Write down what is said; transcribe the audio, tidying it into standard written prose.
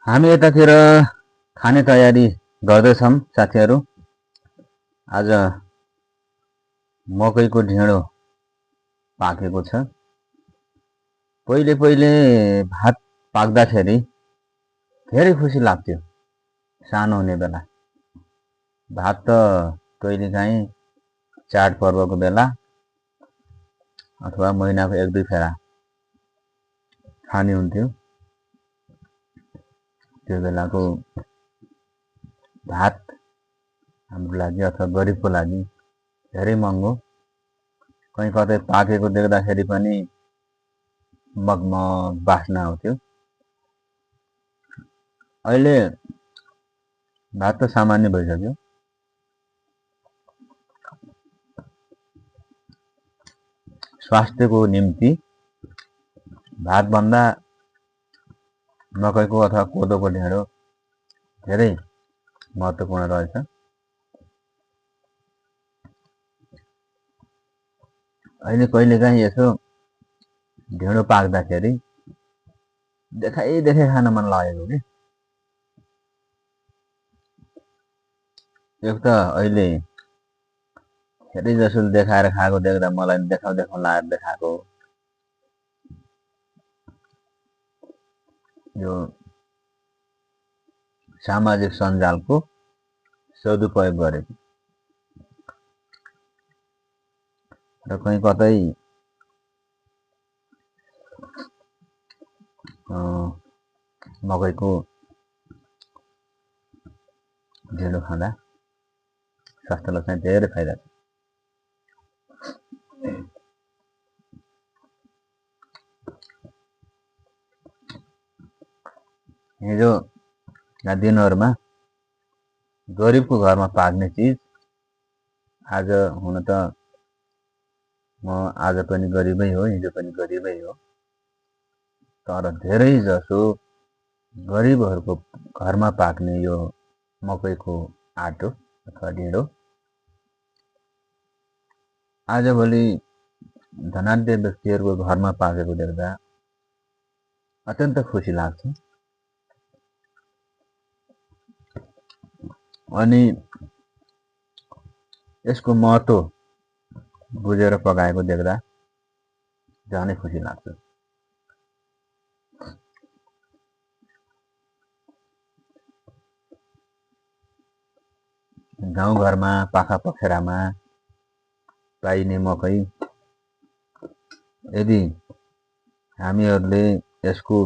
हामी यतातिर खाने तयारी गर्दैछौँ साथीहरू। आज मकैको ढिँडो पाकेको छ। पहिले पहिले भात पाक्दाखेरि धेरै खुसी लाग्थ्यो। सानो हुने बेला भात त कहिलेकाहीँ चाडपर्वको बेला अथवा महिनाको 1-2 फेरा खाने हुन्थ्यो। त्यो बेलाको भात हाम्रो लागि अथवा गरिबको लागि धेरै महँगो। कहीँ कतै पाकेको देख्दाखेरि पनि मगमग बास्ना आउँथ्यो। अहिले भात त सामान्य भइसक्यो। स्वास्थ्यको निम्ति भातभन्दा मकैको अथवा कोदोको ढिँडो धेरै महत्त्वपूर्ण रहेछ। अहिले कहिलेकाहीँ यसो ढिँडो पाक्दाखेरि देखाइ खान मन लागेको कि। एक त अहिले धेरै जसोले देखाएर खाएको देख्दा मलाई देखाउँ लागेर देखाएको। यो सामाजिक सञ्जालको सदुपयोग गरेको र कहीँ कतै मकैको ढिँडो खाँदा स्वास्थ्यलाई चाहिँ धेरै फाइदा छ। हिजोका दिनहरूमा गरिबको घरमा पाक्ने चिज आज हुन त म आज पनि गरिबै हो, हिजो पनि गरिबै हो, तर धेरै जसो गरिबहरूको घरमा पाक्ने यो मकैको आटो अथवा ढिँडो आजभोलि धनाढ्य व्यक्तिहरूको घरमा पाकेको देख्दा अत्यन्त खुसी लाग्छ। अनि यसको महत्त्व बुझेर पकाएको देख्दा झनै खुसी लाग्छ। गाउँघरमा पाखा पखेरामा पाइने मकै यदि हामीहरूले यसको